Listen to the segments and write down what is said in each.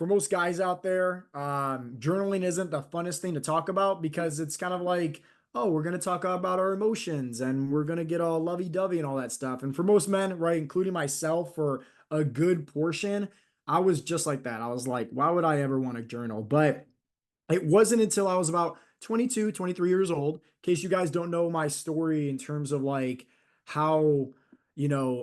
for most guys out there, journaling isn't the funnest thing to talk about because it's kind of like, oh, we're going to talk about our emotions and we're going to get all lovey-dovey and all that stuff. And for most men, right, including myself, for a good portion, I was just like that. I was like, why would I ever want to journal? But it wasn't until I was about 22, 23 years old. In case you guys don't know my story in terms of like how,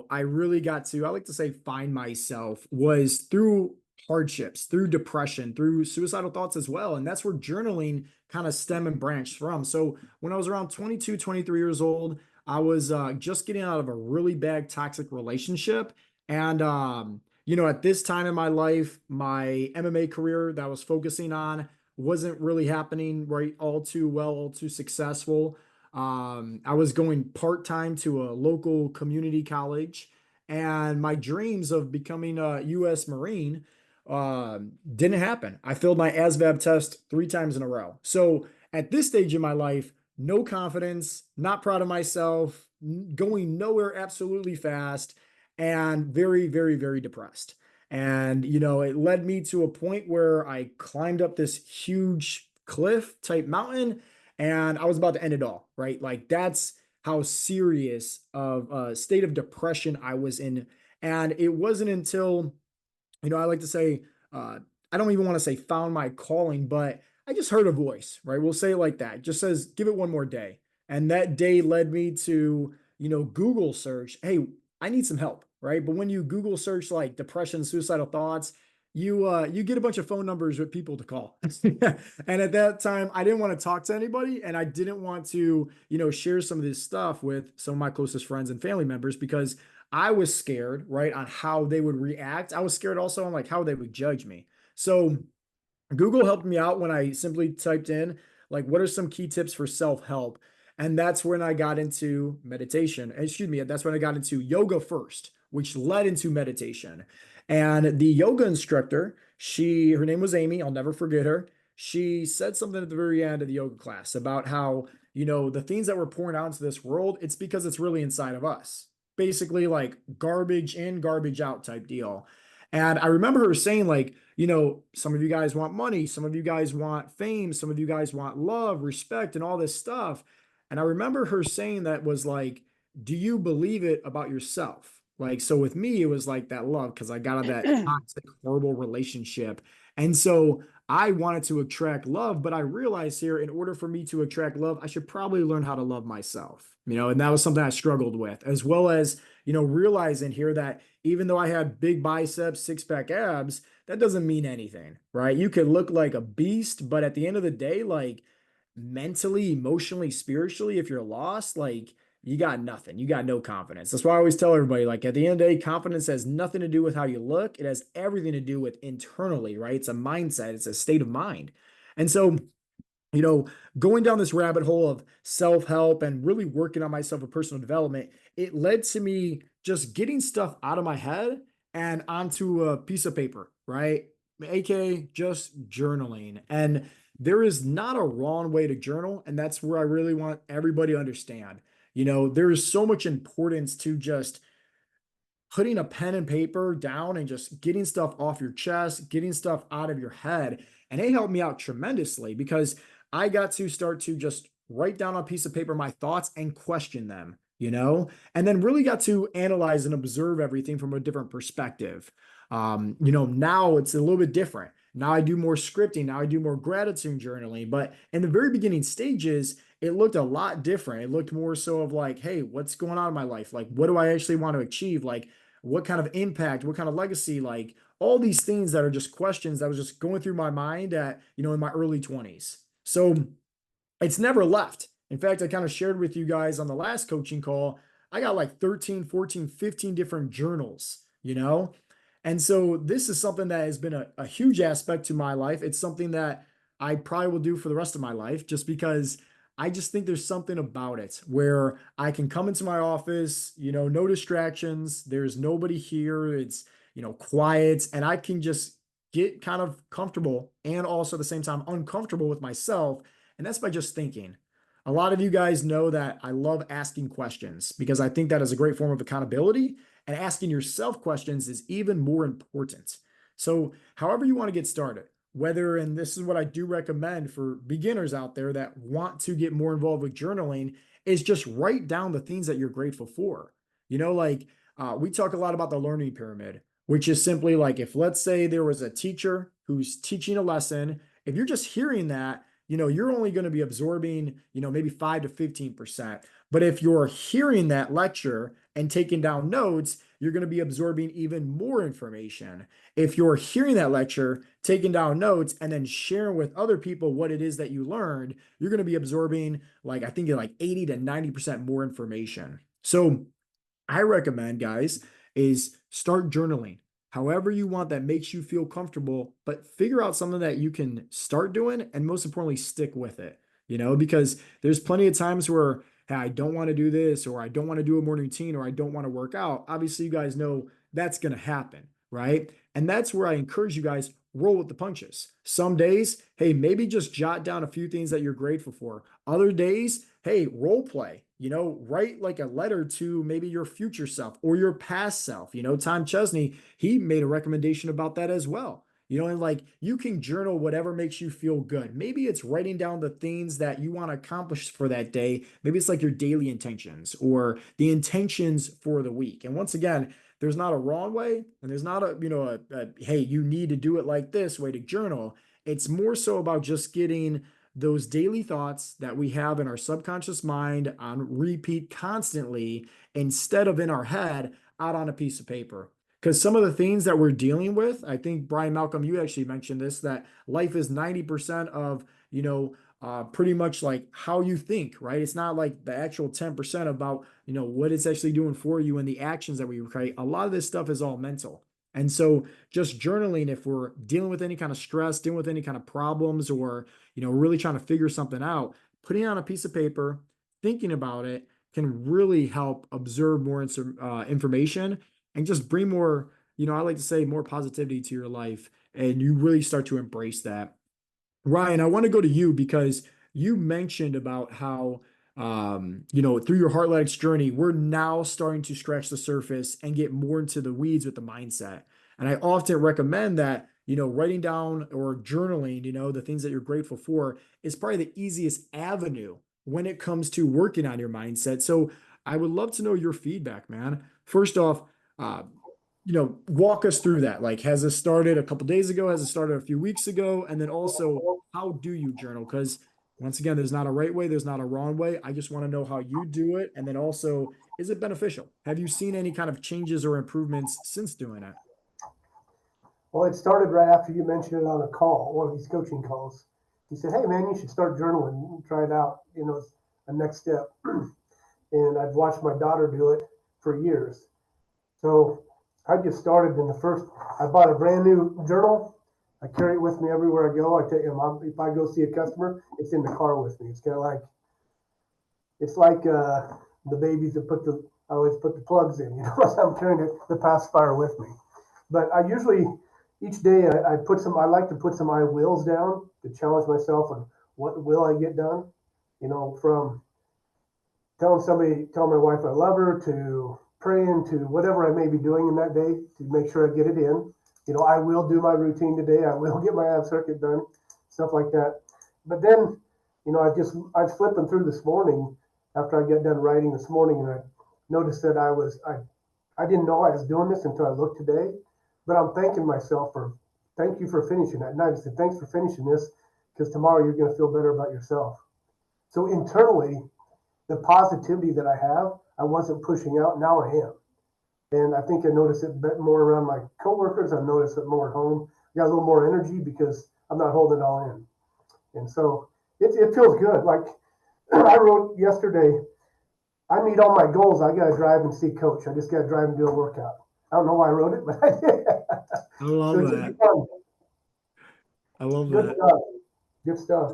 I really got to, I like to say, find myself was through hardships, through depression, through suicidal thoughts as well. And that's where journaling kind of stem and branched from. So when I was around 22, 23 years old, I was just getting out of a really bad toxic relationship. And, at this time in my life, my MMA career that I was focusing on wasn't really happening right all too well, all too successful. I was going part-time to a local community college, and my dreams of becoming a U.S. Marine didn't happen. I failed my ASVAB test 3 times in a row. So at this stage in my life, no confidence, not proud of myself, going nowhere absolutely fast, and very, very, very depressed. And, it led me to a point where I climbed up this huge cliff type mountain and I was about to end it all, right? Like that's how serious of a state of depression I was in. And it wasn't until, I like to say, I don't even want to say found my calling, but I just heard a voice, right? We'll say it like that. It just says, give it one more day. And that day led me to, Google search, hey, I need some help, right? But when you Google search like depression, suicidal thoughts, you get a bunch of phone numbers with people to call. And at that time, I didn't want to talk to anybody, and I didn't want to, share some of this stuff with some of my closest friends and family members because I was scared, right, on how they would react. I was scared also on like how they would judge me. So Google helped me out when I simply typed in, like, what are some key tips for self-help? And that's when I got into meditation. Excuse me, that's when I got into yoga first, which led into meditation. And the yoga instructor, her name was Amy. I'll never forget her. She said something at the very end of the yoga class about how, the things that we're pouring out into this world, it's because it's really inside of us. Basically, like garbage in, garbage out type deal. And I remember her saying, like, some of you guys want money, some of you guys want fame, some of you guys want love, respect, and all this stuff. And I remember her saying that was like, do you believe it about yourself? Like, so with me, it was like that love because I got out of that toxic, horrible relationship. And so I wanted to attract love, but I realized here, in order for me to attract love, I should probably learn how to love myself, and that was something I struggled with, as well as, realizing here that even though I had big biceps, six-pack abs, that doesn't mean anything, right? You could look like a beast, but at the end of the day, like mentally, emotionally, spiritually, if you're lost, like you got nothing. You got no confidence. That's why I always tell everybody, like at the end of the day, confidence has nothing to do with how you look. It has everything to do with internally, right? It's a mindset, it's a state of mind. And so, you know, going down this rabbit hole of self-help and really working on myself for personal development, it led to me just getting stuff out of my head and onto a piece of paper, right? AKA just journaling. And there is not a wrong way to journal. And that's where I really want everybody to understand. There is so much importance to just putting a pen and paper down and just getting stuff off your chest, getting stuff out of your head. And it helped me out tremendously because I got to start to just write down on a piece of paper my thoughts and question them, and then really got to analyze and observe everything from a different perspective. Now it's a little bit different. Now I do more scripting. Now I do more gratitude journaling. But in the very beginning stages, it looked a lot different. It looked more so of like, hey, what's going on in my life? Like, what do I actually want to achieve? Like, what kind of impact, what kind of legacy, like all these things that are just questions that was just going through my mind at, in my early 20s. So it's never left. In fact, I kind of shared with you guys on the last coaching call, I got like 13, 14, 15 different journals. And so this is something that has been a huge aspect to my life. It's something that I probably will do for the rest of my life just because I just think there's something about it where I can come into my office, no distractions. There's nobody here. It's, quiet, and I can just get kind of comfortable and also at the same time uncomfortable with myself. And that's by just thinking. A lot of you guys know that I love asking questions because I think that is a great form of accountability. And asking yourself questions is even more important. So, however you want to get started, whether, and this is what I do recommend for beginners out there that want to get more involved with journaling, is just write down the things that you're grateful for. Like we talk a lot about the learning pyramid, which is simply like if, let's say, there was a teacher who's teaching a lesson, if you're just hearing that, you're only going to be absorbing, maybe 5 to 15%. But if you're hearing that lecture and taking down notes, you're going to be absorbing even more information. If you're hearing that lecture, taking down notes, and then sharing with other people what it is that you learned, you're going to be absorbing, like, I think, like 80 to 90% more information. So I recommend, guys, is start journaling. However you want, that makes you feel comfortable, but figure out something that you can start doing, and most importantly, stick with it. Because there's plenty of times where, hey, I don't want to do this, or I don't want to do a morning routine, or I don't want to work out. Obviously, you guys know that's going to happen, right? And that's where I encourage you guys, roll with the punches. Some days, hey, maybe just jot down a few things that you're grateful for. Other days, hey, role play, write like a letter to maybe your future self or your past self. Tom Chesney, he made a recommendation about that as well. And like you can journal whatever makes you feel good. Maybe it's writing down the things that you want to accomplish for that day. Maybe it's like your daily intentions or the intentions for the week. And once again, there's not a wrong way and there's not hey, you need to do it like this way to journal. It's more so about just getting those daily thoughts that we have in our subconscious mind on repeat constantly instead of in our head out on a piece of paper. Because some of the things that we're dealing with, I think, Brian Malcolm, you actually mentioned this, that life is 90% of, pretty much like how you think, right? It's not like the actual 10% about, what it's actually doing for you and the actions that we create. A lot of this stuff is all mental. And so just journaling, if we're dealing with any kind of stress, dealing with any kind of problems, or, really trying to figure something out, putting on a piece of paper, thinking about it can really help observe more information and just bring more, I like to say more positivity to your life. And you really start to embrace that. Ryan, I want to go to you because you mentioned about how, through your Heartletics journey, we're now starting to scratch the surface and get more into the weeds with the mindset. And I often recommend that, writing down or journaling, the things that you're grateful for is probably the easiest avenue when it comes to working on your mindset. So I would love to know your feedback, man. First off, uh, walk us through that. Like, has it started a couple days ago? Has it started a few weeks ago? And then also, how do you journal? Because once again, there's not a right way, there's not a wrong way. I just want to know how you do it. And then also, is it beneficial? Have you seen any kind of changes or improvements since doing it? Well, it started right after you mentioned it on a call, one of these coaching calls. He said, "Hey, man, you should start journaling. Try it out. It's a next step." And I've watched my daughter do it for years. So I just started in the first. I bought a brand new journal. I carry it with me everywhere I go. I take if I go see a customer, it's in the car with me. It's kind of like the babies that I always put the plugs in. I'm carrying the pacifier with me. But I usually each day I put some. I like to put some I wills down to challenge myself on what will I get done. From telling my wife I love her, to praying, to whatever I may be doing in that day to make sure I get it in. I will do my routine today. I will get my ab circuit done, stuff like that. But then, I was flipping through this morning after I got done writing this morning, and I noticed that I didn't know I was doing this until I looked today. But I'm thanking myself for thank you for finishing that night. I said thanks for finishing this because tomorrow you're going to feel better about yourself. So internally, the positivity that I have, I wasn't pushing out. Now I am. And I think I notice it a bit more around my coworkers. I notice it more at home. I got a little more energy because I'm not holding it all in. And so it feels good. Like I wrote yesterday, I meet all my goals. I got to drive and see coach. I just got to drive and do a workout. I don't know why I wrote it, but I did. I So love it should be that. fun. I love Good that. stuff. Good stuff.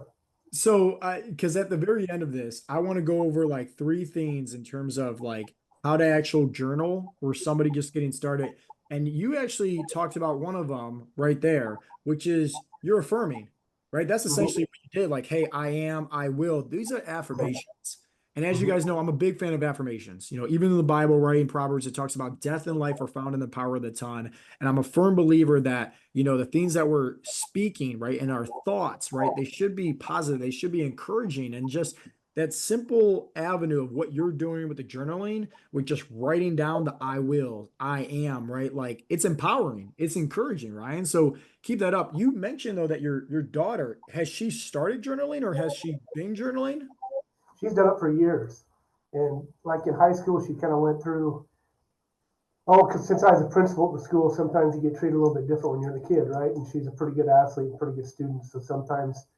So, because at the very end of this, I want to go over like three things in terms of like how to actual journal or somebody just getting started. And you actually talked about one of them right there, which is you're affirming, right? That's Mm-hmm. essentially what you did. Like, hey, I am, I will. These are affirmations. And as you Mhm. guys know, I'm a big fan of affirmations. Even in the Bible, right, in Proverbs, it talks about death and life are found in the power of the tongue. And I'm a firm believer that, the things that we're speaking, right, and our thoughts, right, they should be positive, they should be encouraging. And just that simple avenue of what you're doing with the journaling, with just writing down the I will, I am, right? Like it's empowering, it's encouraging, Ryan. So keep that up. You mentioned though that your daughter, has she started journaling or has she been journaling? She's done it for years. And like in high school, she kind of went through, oh, because since I was a principal at the school, sometimes you get treated a little bit different when you're the kid, right? And she's a pretty good athlete, pretty good student. So sometimes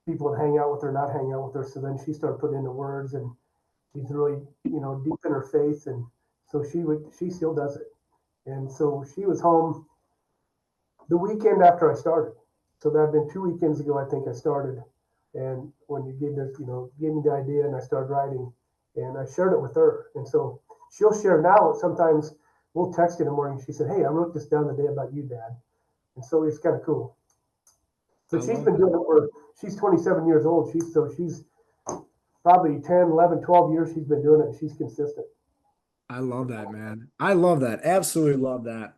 people would hang out with her, not hang out with her. So then she started putting into words, and she's really, deep in her faith. And so she still does it. And so she was home the weekend after I started. So that had been 2 weekends ago, I think I started. And when you gave me the idea and I started writing and I shared it with her. And so she'll share now. Sometimes we'll text in the morning. She said, "Hey, I wrote this down today about you, Dad." And so it's kind of cool. I But she's love been that. doing it she's 27 years old. She's probably 10, 11, 12 years she's been doing it. And she's consistent. I love that, man. I love that. Absolutely love that.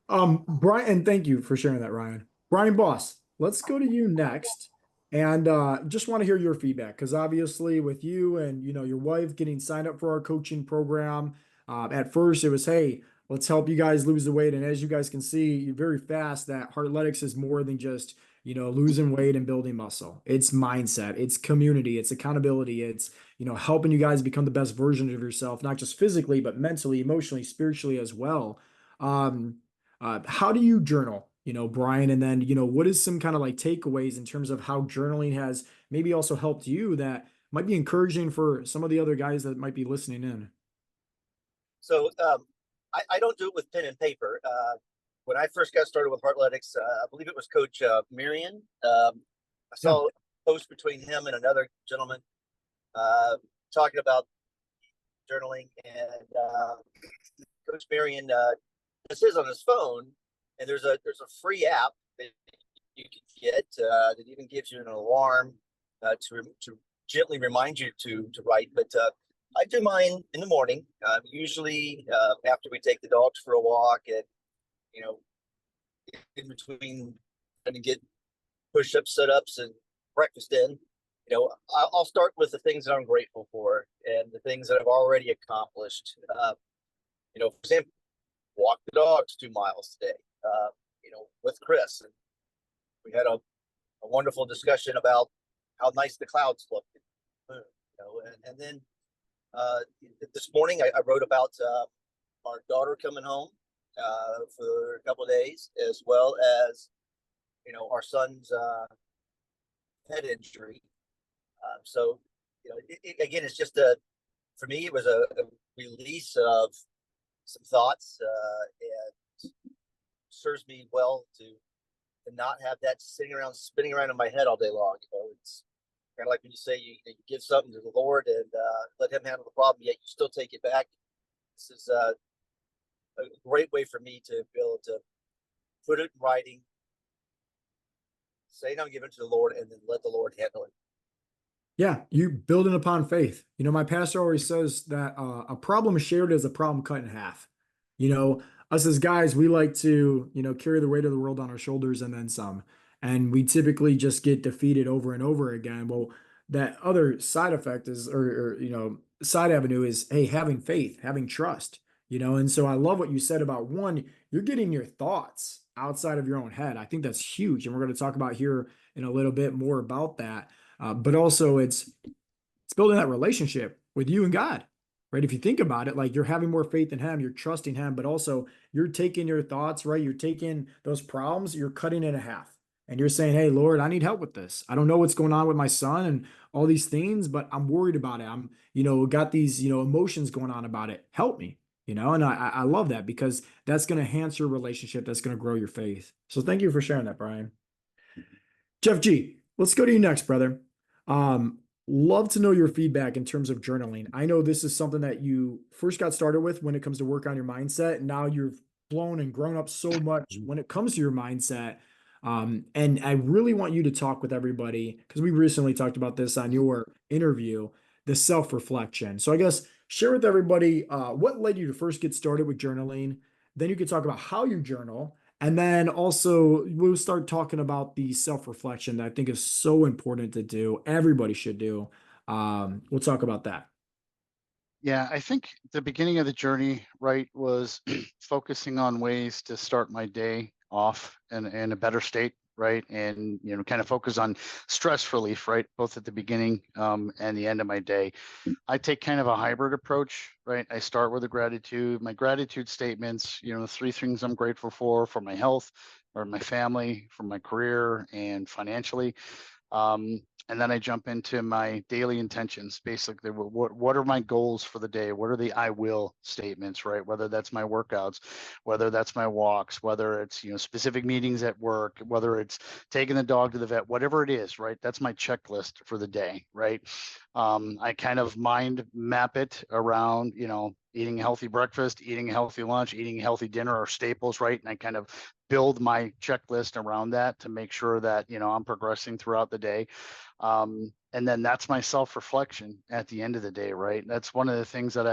Brian, and thank you for sharing that, Ryan. Brian Boss, let's go to you next. And just want to hear your feedback because obviously with you and your wife getting signed up for our coaching program, at first it was, hey, let's help you guys lose the weight. And as you guys can see, very fast that Heartletics is more than just losing weight and building muscle. It's mindset, it's community, it's accountability, it's helping you guys become the best version of yourself, not just physically, but mentally, emotionally, spiritually as well. Um, how do you journal, Brian? And then, what is some kind of like takeaways in terms of how journaling has maybe also helped you that might be encouraging for some of the other guys that might be listening in? So I don't do it with pen and paper. When I first got started with Heartletics, I believe it was Coach Marion. I Yeah. saw a post between him and another gentleman talking about journaling, and Coach Marion this is on his phone, and there's a free app that you can get that even gives you an alarm to gently remind you to write. But I do mine in the morning, usually after we take the dogs for a walk, and you know, in between trying to get push-ups, sit-ups, and breakfast in. I'll start with the things that I'm grateful for and the things that I've already accomplished. For example, walk the dogs 2 miles today. With Chris, and we had a wonderful discussion about how nice the clouds looked. And then this morning I wrote about our daughter coming home for a couple of days, as well as our son's head injury. So again, it's just for me it was a release of some thoughts, and serves me well to not have that sitting around spinning around in my head all day long. It's kind of like when you say you give something to the Lord and let Him handle the problem, yet you still take it back. This is a great way for me to be able to put it in writing, say I'm giving it to the Lord, and then let the Lord handle it. Yeah, you building upon faith. My pastor always says that a problem shared is a problem cut in half. You know, us as guys, we like to, carry the weight of the world on our shoulders and then some. And we typically just get defeated over and over again. Well, that other side effect is, or side avenue is, hey, having faith, having trust, And so I love what you said about one, you're getting your thoughts outside of your own head. I think that's huge. And we're going to talk about here in a little bit more about that. But also it's building that relationship with you and God, right? If you think about it, like you're having more faith in Him, you're trusting Him, but also you're taking your thoughts, right? You're taking those problems, you're cutting it in half. And you're saying, hey, Lord, I need help with this. I don't know what's going on with my son and all these things, but I'm worried about it. I'm, got these, emotions going on about it. Help me, and I love that because that's going to enhance your relationship. That's going to grow your faith. So thank you for sharing that, Brian. Jeff G, let's go to you next, brother. Love to know your feedback in terms of journaling. I know this is something that you first got started with when it comes to work on your mindset, and now you've blown and grown up so much when it comes to your mindset. And I really want you to talk with everybody because we recently talked about this on your interview the self-reflection. So I guess share with everybody what led you to first get started with journaling. Then you could talk about how you journal. And then also we'll start talking about the self-reflection that I think is so important to do. Everybody should do. We'll talk about that. Yeah, I think the beginning of the journey, right, was focusing on ways to start my day off in a better state, right, and kind of focus on stress relief, right, both at the beginning and the end of my day. I take kind of a hybrid approach, right? I start with a gratitude, my gratitude statements, the three things I'm grateful for my health, or my family, for my career, and financially. And then I jump into my daily intentions. Basically, what are my goals for the day? What are the I will statements, right? Whether that's my workouts, whether that's my walks, whether it's specific meetings at work, whether it's taking the dog to the vet, whatever it is, right? That's my checklist for the day, right? I kind of mind map it around, eating a healthy breakfast, eating a healthy lunch, eating a healthy dinner are staples, right? And I kind of build my checklist around that to make sure that, I'm progressing throughout the day. And then that's my self-reflection at the end of the day, right? That's one of the things that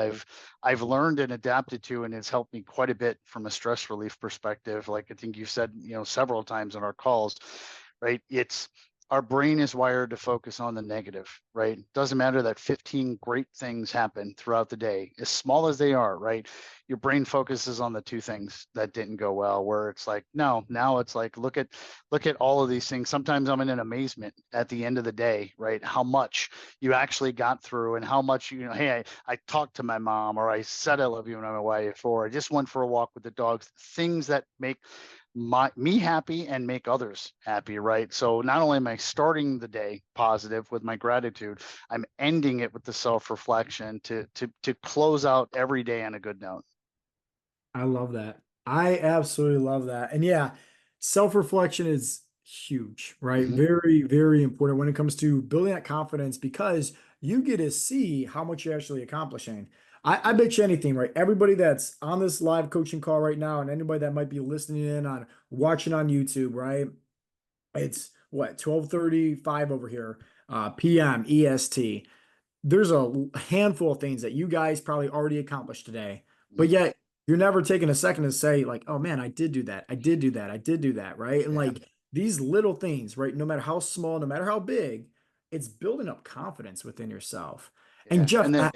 I've learned and adapted to, and it's helped me quite a bit from a stress relief perspective. Like I think you've said, several times on our calls, right? It's our brain is wired to focus on the negative, right? Doesn't matter that 15 great things happen throughout the day, as small as they are, right? Your brain focuses on the two things that didn't go well, where it's like, no, now it's like, look at all of these things. Sometimes I'm in an amazement at the end of the day, right? How much you actually got through and how much, hey, I talked to my mom, or I said I love you to my wife, or I just went for a walk with the dogs, things that make me happy and make others happy, right? So not only am I starting the day positive with my gratitude, I'm ending it with the self-reflection to close out every day on a good note. I love that. I absolutely love that. And yeah, self-reflection is huge, right? Mhm. Very, very important when it comes to building that confidence because you get to see how much you're actually accomplishing. I bet you anything, right? Everybody that's on this live coaching call right now, and anybody that might be listening in on watching on YouTube, right? It's what 12:35 over here, PM EST. There's a handful of things that you guys probably already accomplished today, but Mhm. yet you're never taking a second to say, like, oh man, I did do that. I did do that. I did do that. Right. And Yeah. like these little things, right? No matter how small, no matter how big, it's building up confidence within yourself. And Yeah. Jeff, And then,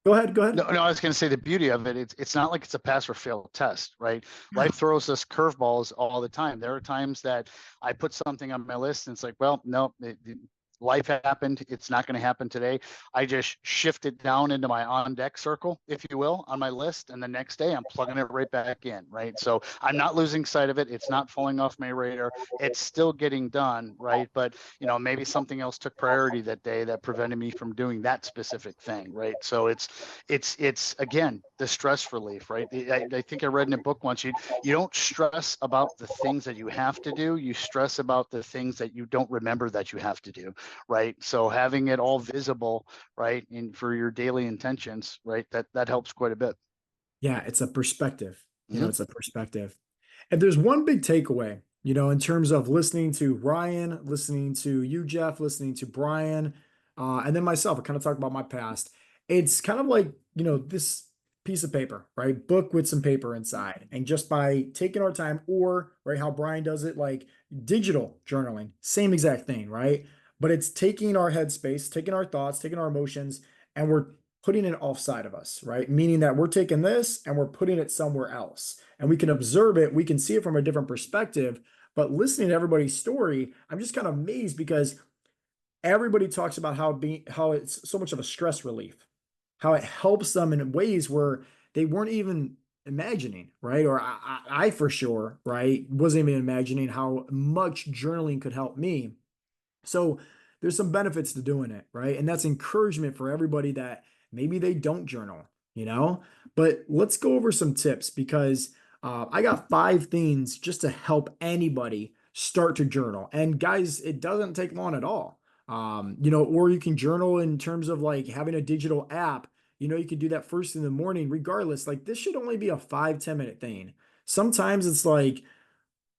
go ahead. Go no, ahead. no, I was going to say the beauty of it, it's not like it's a pass or fail test, right? Life throws us curveballs all the time. There are times that I put something on my list and it's like, well, no, life happened. It's not going to happen today. I just shift it down into my on deck circle, if you will, on my list. And the next day I'm plugging it right back in, right? So I'm not losing sight of it. It's not falling off my radar. It's still getting done, right? But, maybe something else took priority that day that prevented me from doing that specific thing, right? So it's again, the stress relief, right? I think I read in a book once, you don't stress about the things that you have to do. You stress about the things that you don't remember that you have to do, right? So having it all visible, right, and for your daily intentions, right, that helps quite a bit. Yeah, it's a perspective. Hmm. It's a perspective. And there's one big takeaway, in terms of listening to Ryan, listening to you, Jeff, listening to Brian, and then myself. I kind of talk about my past. It's kind of like, this piece of paper, right? Book with some paper inside. And just by taking our time, or, right, how Brian does it, like digital journaling, same exact thing, right? But it's taking our headspace, taking our thoughts, taking our emotions, and we're putting it offside of us, right? Meaning that we're taking this and we're putting it somewhere else and we can observe it, we can see it from a different perspective. But listening to everybody's story, I'm just kind of amazed because everybody talks about how it's so much of a stress relief, how it helps them in ways where they weren't even imagining, right? Or I for sure, right, wasn't even imagining how much journaling could help me. So there's some benefits to doing it, right? And that's encouragement for everybody that maybe they don't journal, you know? But let's go over some tips because I got 5 things just to help anybody start to journal. And guys, it doesn't take long at all. Or you can journal in terms of like having a digital app. You can do that first thing in the morning, regardless. Like this should only be a 5-10 minute thing. Sometimes it's like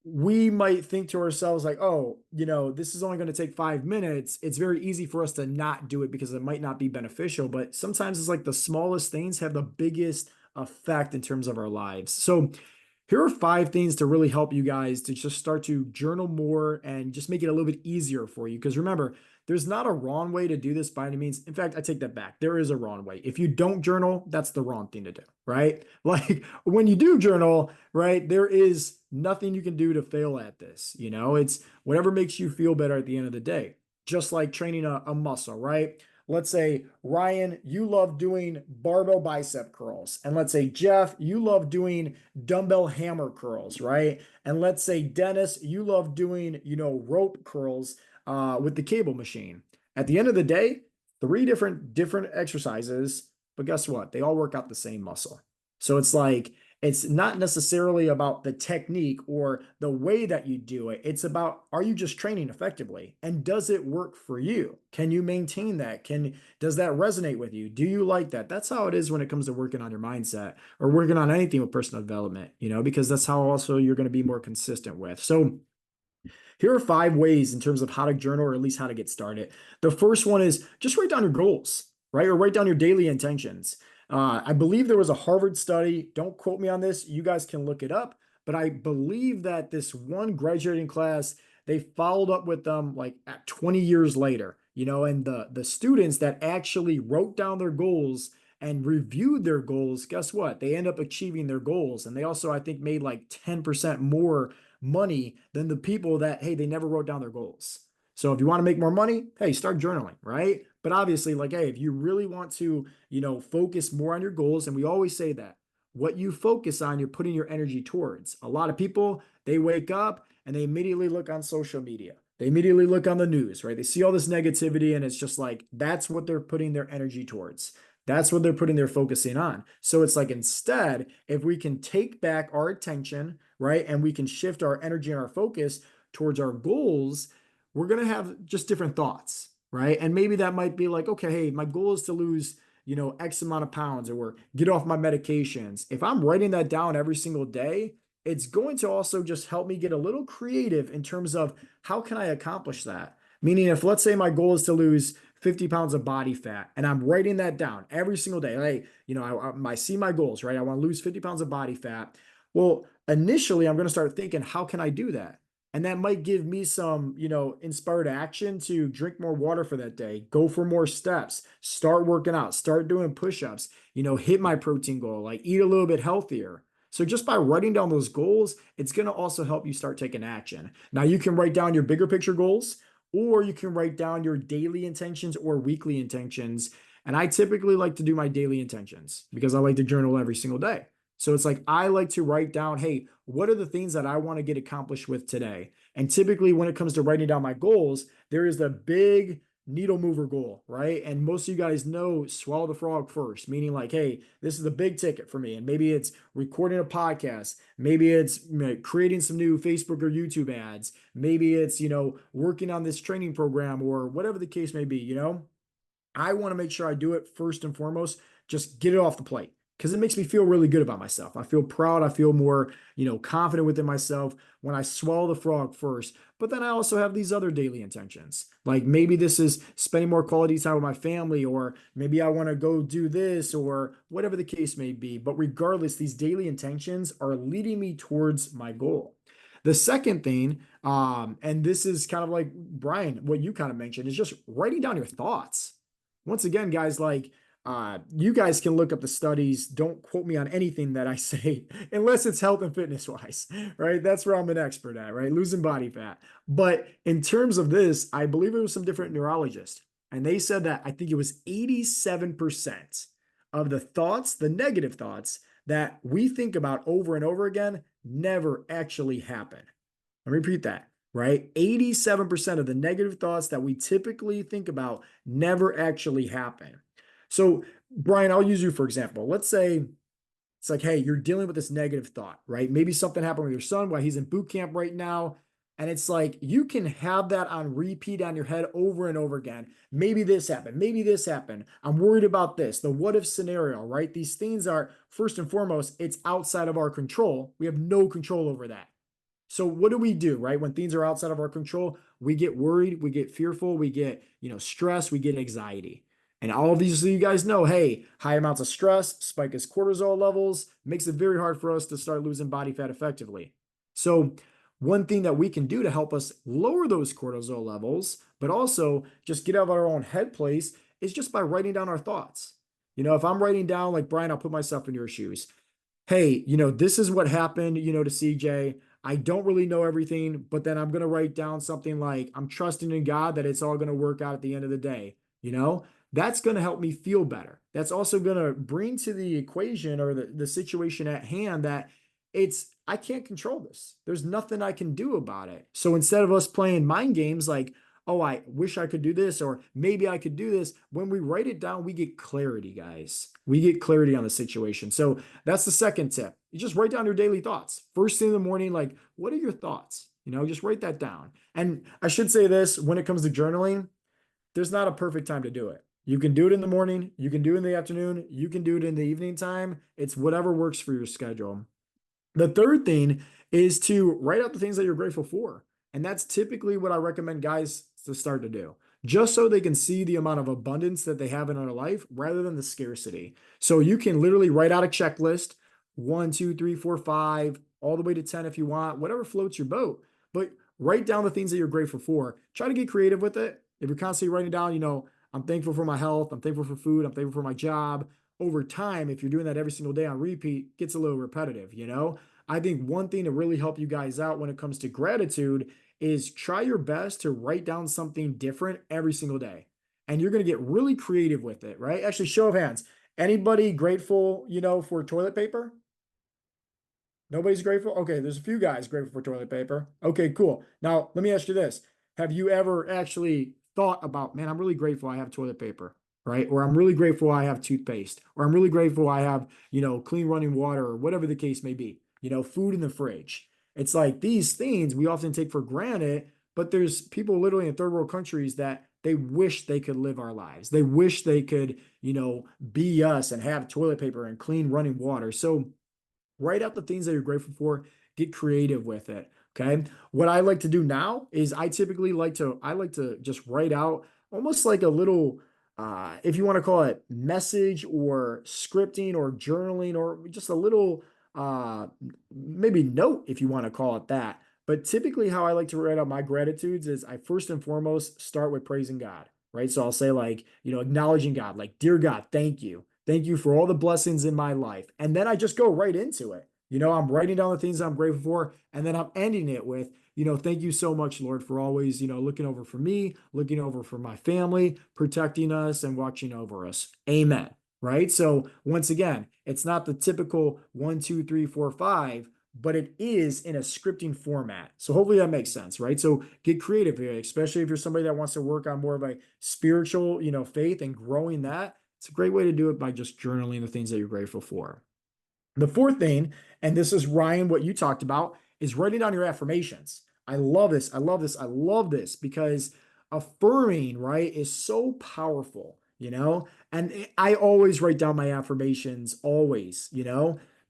we might think to ourselves like, oh, this is only going to take 5 minutes. It's very easy for us to not do it because it might not be beneficial. But sometimes it's like the smallest things have the biggest effect in terms of our lives. So here are 5 things to really help you guys to just start to journal more and just make it a little bit easier for you. Because remember, there's not a wrong way to do this by any means. In fact, I take that back. There is a wrong way. If you don't journal, that's the wrong thing to do, right? Like when you do journal, right, there is nothing you can do to fail at this. It's whatever makes you feel better at the end of the day. Just like training a muscle, right? Let's say, Ryan, you love doing barbell bicep curls. And let's say, Jeff, you love doing dumbbell hammer curls, right? And let's say, Dennis, you love doing, rope curls with the cable machine. At the end of the day, 3 different exercises, but guess what? They all work out the same muscle. So it's like, it's not necessarily about the technique or the way that you do it. It's about, are you just training effectively? And does it work for you? Can you maintain that? Does that resonate with you? Do you like that? That's how it is when it comes to working on your mindset or working on anything with personal development, because that's how also you're going to be more consistent with. So here are 5 ways in terms of how to journal, or at least how to get started. The first one is just write down your goals, right? Or write down your daily intentions. I believe there was a Harvard study. Don't quote me on this. You guys can look it up. But I believe that this one graduating class, they followed up with them like at 20 years later, and the students that actually wrote down their goals and reviewed their goals, guess what? They end up achieving their goals. And they also, I think, made like 10% more money than the people that, hey, they never wrote down their goals. So if you want to make more money, hey, start journaling, right? But obviously, like, hey, if you really want to, focus more on your goals, and we always say that what you focus on, you're putting your energy towards. A lot of people, they wake up and they immediately look on social media. They immediately look on the news, right? They see all this negativity and it's just like, that's what they're putting their energy towards. That's what they're putting their focusing on. So it's like, instead, if we can take back our attention, right, and we can shift our energy and our focus towards our goals, we're going to have just different thoughts, right? And maybe that might be like, okay, hey, my goal is to lose, X amount of pounds or get off my medications. If I'm writing that down every single day, it's going to also just help me get a little creative in terms of how can I accomplish that? Meaning, if let's say my goal is to lose 50 pounds of body fat and I'm writing that down every single day, hey, I see my goals, right? I want to lose 50 pounds of body fat. Well, initially, I'm going to start thinking, how can I do that? And that might give me some, inspired action to drink more water for that day, go for more steps, start working out, start doing push-ups, hit my protein goal, like eat a little bit healthier. So just by writing down those goals, it's going to also help you start taking action. Now you can write down your bigger picture goals, or you can write down your daily intentions or weekly intentions. And I typically like to do my daily intentions because I like to journal every single day. So it's like, I like to write down, hey, what are the things that I want to get accomplished with today? And typically when it comes to writing down my goals, there is the big needle mover goal, right? And most of you guys know swallow the frog first, meaning like, hey, this is the big ticket for me. And maybe it's recording a podcast. Maybe it's creating some new Facebook or YouTube ads. Maybe it's, working on this training program or whatever the case may be, I want to make sure I do it first and foremost, just get it off the plate because it makes me feel really good about myself. I feel proud. I feel more, confident within myself when I swallow the frog first. But then I also have these other daily intentions. Like maybe this is spending more quality time with my family, or maybe I want to go do this or whatever the case may be. But regardless, these daily intentions are leading me towards my goal. The second thing, and this is kind of like Brian, what you kind of mentioned, is just writing down your thoughts. Once again, guys, like you guys can look up the studies. Don't quote me on anything that I say unless it's health and fitness wise, right? That's where I'm an expert at, right? Losing body fat. But in terms of this, I believe it was some different neurologists, and they said that I think it was 87% of the thoughts, the negative thoughts that we think about over and over again, never actually happen. Let me repeat that, right? 87% of the negative thoughts that we typically think about never actually happen. So, Brian, I'll use you for example. Let's say it's like, hey, you're dealing with this negative thought, right? Maybe something happened with your son while he's in boot camp right now. And it's like you can have that on repeat on your head over and over again. Maybe this happened. Maybe this happened. I'm worried about this. The what if scenario, right? These things are, first and foremost, it's outside of our control. We have no control over that. So what do, right? When things are outside of our control, we get worried, we get fearful, we get, stressed, we get anxiety. And all of these, so you guys know, hey, high amounts of stress, spike as cortisol levels, makes it very hard for us to start losing body fat effectively. So one thing that we can do to help us lower those cortisol levels, but also just get out of our own head place, is just by writing down our thoughts. If I'm writing down, like Brian, I'll put myself in your shoes. Hey, this is what happened, to CJ. I don't really know everything, but then I'm going to write down something like, I'm trusting in God that it's all going to work out at the end of the day. That's going to help me feel better. That's also going to bring to the equation or the situation at hand that I can't control this. There's nothing I can do about it. So instead of us playing mind games like, oh, I wish I could do this, or maybe I could do this, when we write it down, we get clarity, guys. We get clarity on the situation. So that's the second tip. You just write down your daily thoughts. First thing in the morning, like, what are your thoughts? Just write that down. And I should say this, when it comes to journaling, there's not a perfect time to do it. You can do it in the morning, you can do it in the afternoon, you can do it in the evening time. It's whatever works for your schedule. The third thing is to write out the things that you're grateful for. And that's typically what I recommend guys to start to do, just so they can see the amount of abundance that they have in their life rather than the scarcity. So you can literally write out a checklist, 1, 2, 3, 4, 5, all the way to 10 if you want, whatever floats your boat. But write down the things that you're grateful for. Try to get creative with it. If you're constantly writing down, I'm thankful for my health, I'm thankful for food, I'm thankful for my job. Over time, if you're doing that every single day on repeat, it gets a little repetitive. I think one thing to really help you guys out when it comes to gratitude is try your best to write down something different every single day. And you're going to get really creative with it, right? Actually, show of hands. Anybody grateful, for toilet paper? Nobody's grateful? Okay, there's a few guys grateful for toilet paper. Okay, cool. Now, let me ask you this. Have you ever actually thought about, man, I'm really grateful I have toilet paper, right? Or I'm really grateful I have toothpaste, or I'm really grateful I have, clean running water, or whatever the case may be, food in the fridge. It's like these things we often take for granted, but there's people literally in third world countries that they wish they could live our lives. They wish they could, be us and have toilet paper and clean running water. So write out the things that you're grateful for, get creative with it. Okay. What I like to do now is I like to just write out almost like a little, if you want to call it message or scripting or journaling or just a little, maybe note if you want to call it that. But typically how I like to write out my gratitudes is I first and foremost start with praising God, right? So I'll say like, acknowledging God, like, dear God, thank you. Thank you for all the blessings in my life. And then I just go right into it. I'm writing down the things I'm grateful for, and then I'm ending it with, thank you so much, Lord, for always, looking over for me, looking over for my family, protecting us and watching over us. Amen. Right. So once again, it's not the typical 1, 2, 3, 4, 5, but it is in a scripting format. So hopefully that makes sense, right? So get creative here, especially if you're somebody that wants to work on more of a spiritual, faith and growing that. It's a great way to do it by just journaling the things that you're grateful for. The fourth thing, and this is Ryan, what you talked about, is writing down your affirmations. I love this. I love this. I love this because affirming, right, is so powerful. And I always write down my affirmations, always,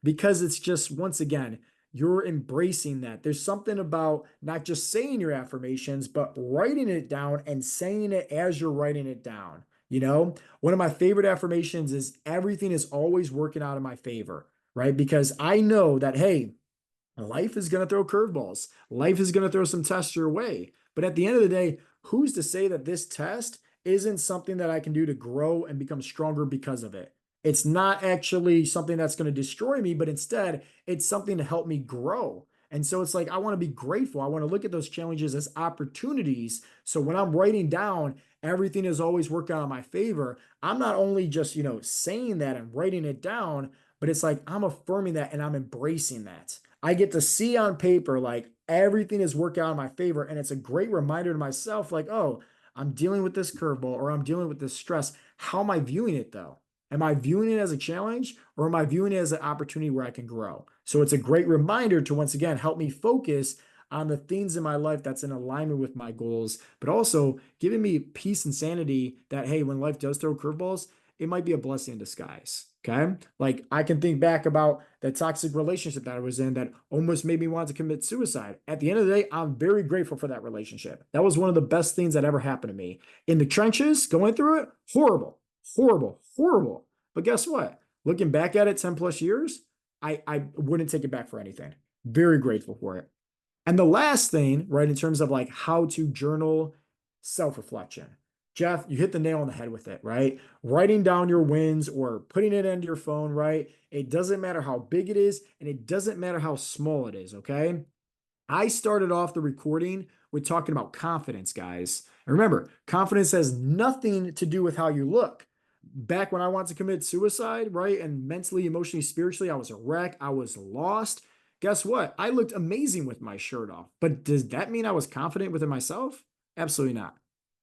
because it's just, once again, you're embracing that. There's something about not just saying your affirmations, but writing it down and saying it as you're writing it down. One of my favorite affirmations is everything is always working out in my favor, right? Because I know that, hey, life is going to throw curveballs. Life is going to throw some tests your way. But at the end of the day, who's to say that this test isn't something that I can do to grow and become stronger because of it? It's not actually something that's going to destroy me, but instead it's something to help me grow. And so it's like, I want to be grateful. I want to look at those challenges as opportunities. So when I'm writing down, everything is always working out in my favor. I'm not only just, saying that and writing it down, but it's like I'm affirming that and I'm embracing that. I get to see on paper, like everything is working out in my favor. And it's a great reminder to myself, like, oh, I'm dealing with this curveball or I'm dealing with this stress. How am I viewing it though? Am I viewing it as a challenge or am I viewing it as an opportunity where I can grow? So it's a great reminder to once again help me focus on the things in my life that's in alignment with my goals, but also giving me peace and sanity that, hey, when life does throw curveballs, it might be a blessing in disguise. Okay. Like I can think back about that toxic relationship that I was in that almost made me want to commit suicide. At the end of the day, I'm very grateful for that relationship. That was one of the best things that ever happened to me. In the trenches, going through it, horrible, horrible, horrible. But guess what? Looking back at it 10 plus years, I wouldn't take it back for anything. Very grateful for it. And the last thing, right, in terms of like how to journal self-reflection. Jeff, you hit the nail on the head with it, right? Writing down your wins or putting it into your phone, right? It doesn't matter how big it is and it doesn't matter how small it is, okay? I started off the recording with talking about confidence, guys. And remember, confidence has nothing to do with how you look. Back when I wanted to commit suicide, right? And mentally, emotionally, spiritually, I was a wreck. I was lost. Guess what? I looked amazing with my shirt off. But does that mean I was confident within myself? Absolutely not.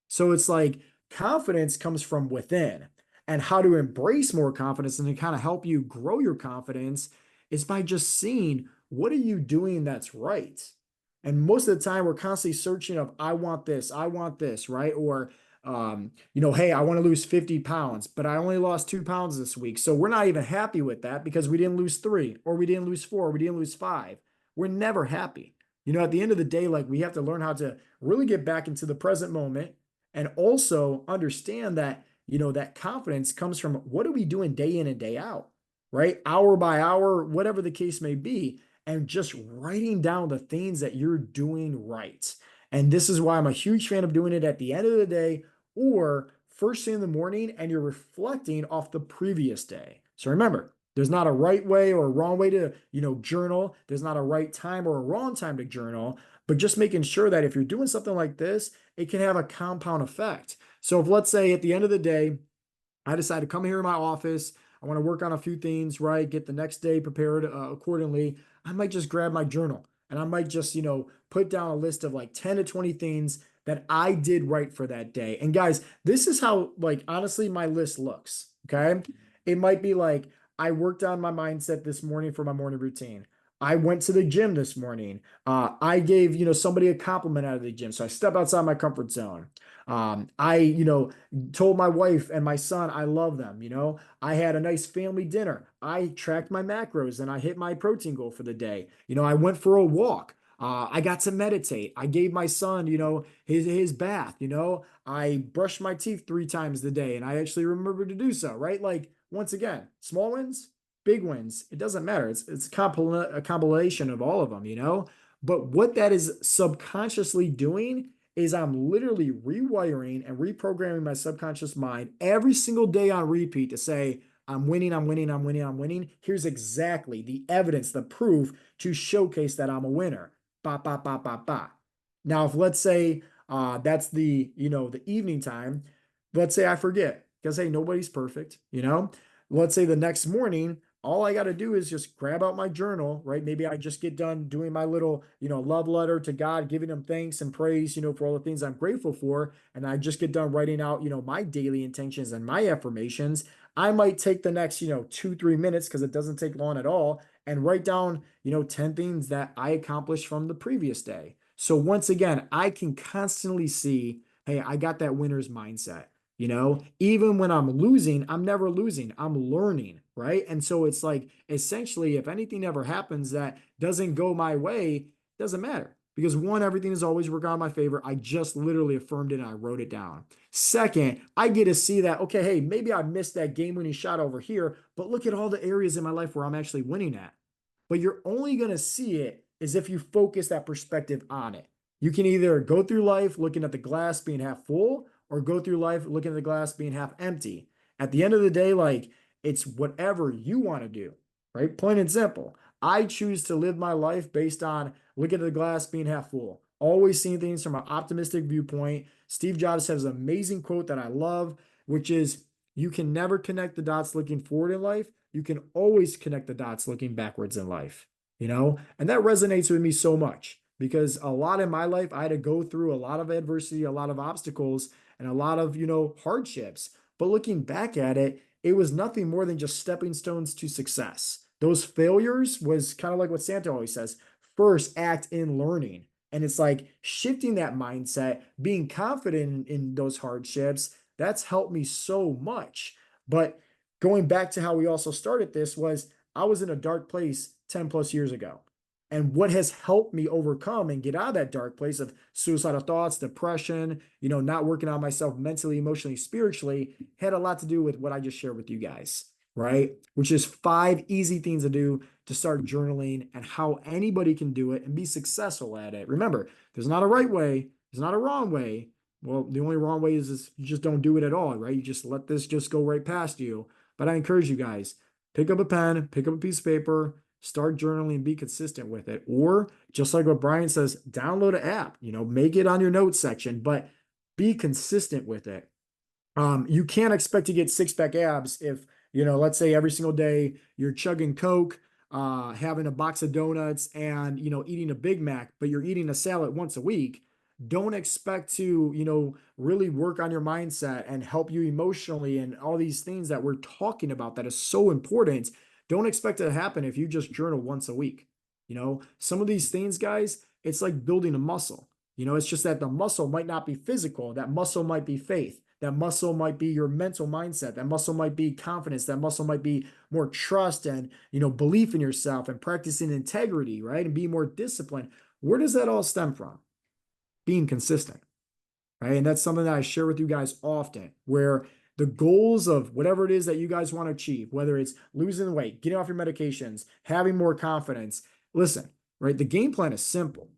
So it's like confidence comes from within. And how to embrace more confidence and to kind of help you grow your confidence is by just seeing what are you doing that's right. And most of the time we're constantly searching of I want this, right? Or hey, I want to lose 50 pounds, but I only lost 2 pounds this week. So we're not even happy with that because we didn't lose three, or we didn't lose four, or we didn't lose five. We're never happy. At the end of the day, like we have to learn how to really get back into the present moment and also understand that, that confidence comes from what are we doing day in and day out, right? Hour by hour, whatever the case may be, and just writing down the things that you're doing right. And this is why I'm a huge fan of doing it at the end of the day or first thing in the morning, and you're reflecting off the previous day. So remember, there's not a right way or a wrong way to, journal. There's not a right time or a wrong time to journal, but just making sure that if you're doing something like this, it can have a compound effect. So if let's say at the end of the day, I decide to come here in my office, I want to work on a few things, right? Get the next day prepared accordingly. I might just grab my journal and I might just, put down a list of like 10 to 20 things that I did right for that day. And guys, this is how, like, honestly, my list looks. Okay. It might be like, I worked on my mindset this morning for my morning routine. I went to the gym this morning. I gave, somebody a compliment out of the gym. So I step outside my comfort zone. I, told my wife and my son I love them. I had a nice family dinner. I tracked my macros and I hit my protein goal for the day. I went for a walk. I got to meditate. I gave my son, his bath. I brushed my teeth 3 times a day, and I actually remember to do so. Right? Like once again, small wins, big wins. It doesn't matter. It's a compilation of all of them. But what that is subconsciously doing is I'm literally rewiring and reprogramming my subconscious mind every single day on repeat to say, I'm winning, I'm winning, I'm winning, I'm winning. Here's exactly the evidence, the proof to showcase that I'm a winner. Ba, ba, ba, ba, ba. Now, if let's say that's the evening time, let's say I forget because, hey, nobody's perfect. Let's say the next morning, all I got to do is just grab out my journal, right? Maybe I just get done doing my little, love letter to God, giving him thanks and praise, for all the things I'm grateful for. And I just get done writing out, my daily intentions and my affirmations. I might take the next, 2, 3 minutes because it doesn't take long at all and write down, 10 things that I accomplished from the previous day. So once again, I can constantly see, hey, I got that winner's mindset. Even when I'm losing, I'm never losing. I'm learning, right? And so it's like essentially, if anything ever happens that doesn't go my way, it doesn't matter. Because one, everything is always working out in my favor. I just literally affirmed it and I wrote it down. Second, I get to see that, okay, hey, maybe I missed that game winning shot over here, but look at all the areas in my life where I'm actually winning at. But you're only going to see it as if you focus that perspective on it. You can either go through life looking at the glass being half full or go through life looking at the glass being half empty. At the end of the day, like it's whatever you want to do, right? Plain and simple. I choose to live my life based on looking at the glass being half full, always seeing things from an optimistic viewpoint. Steve Jobs has an amazing quote that I love, which is you can never connect the dots looking forward in life. You can always connect the dots looking backwards in life. And that resonates with me so much because a lot in my life, I had to go through a lot of adversity, a lot of obstacles, and a lot of, hardships. But looking back at it, it was nothing more than just stepping stones to success. Those failures was kind of like what Santa always says, first act in learning. And it's like shifting that mindset, being confident in those hardships, that's helped me so much. But going back to how we also started this was I was in a dark place 10 plus years ago. And what has helped me overcome and get out of that dark place of suicidal thoughts, depression, not working on myself mentally, emotionally, spiritually, had a lot to do with what I just shared with you guys, right? Which is 5 easy things to do to start journaling and how anybody can do it and be successful at it. Remember, there's not a right way, there's not a wrong way. Well, the only wrong way is you just don't do it at all, right? You just let this just go right past you. But I encourage you guys, pick up a pen, pick up a piece of paper, start journaling and be consistent with it. Or just like what Brian says, download an app, make it on your notes section, but be consistent with it. You can't expect to get 6-pack abs if, let's say every single day you're chugging Coke, having a box of donuts and, eating a Big Mac, but you're eating a salad once a week. Don't expect to, really work on your mindset and help you emotionally and all these things that we're talking about that is so important. Don't expect it to happen if you just journal once a week. Some of these things, guys, it's like building a muscle. It's just that the muscle might not be physical. That muscle might be faith. That muscle might be your mental mindset. That muscle might be confidence. That muscle might be more trust and, belief in yourself and practicing integrity, right? And being more disciplined. Where does that all stem from? Being consistent, right? And that's something that I share with you guys often, where the goals of whatever it is that you guys want to achieve, whether it's losing weight, getting off your medications, having more confidence, listen, right? The game plan is simple.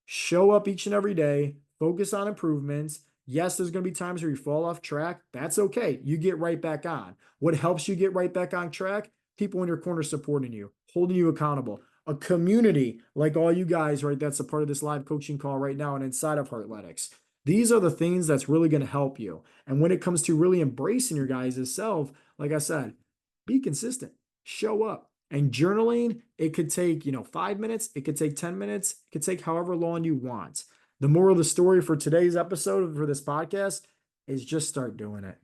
Show up each and every day, focus on improvements. Yes, there's going to be times where you fall off track. That's okay. You get right back on. What helps you get right back on track? People in your corner supporting you, holding you accountable. A community like all you guys, right? That's a part of this live coaching call right now and inside of Heartletics. These are the things that's really going to help you. And when it comes to really embracing your guys' self, like I said, be consistent, show up. And journaling, it could take, 5 minutes, it could take 10 minutes, it could take however long you want. The moral of the story for today's episode for this podcast is just start doing it.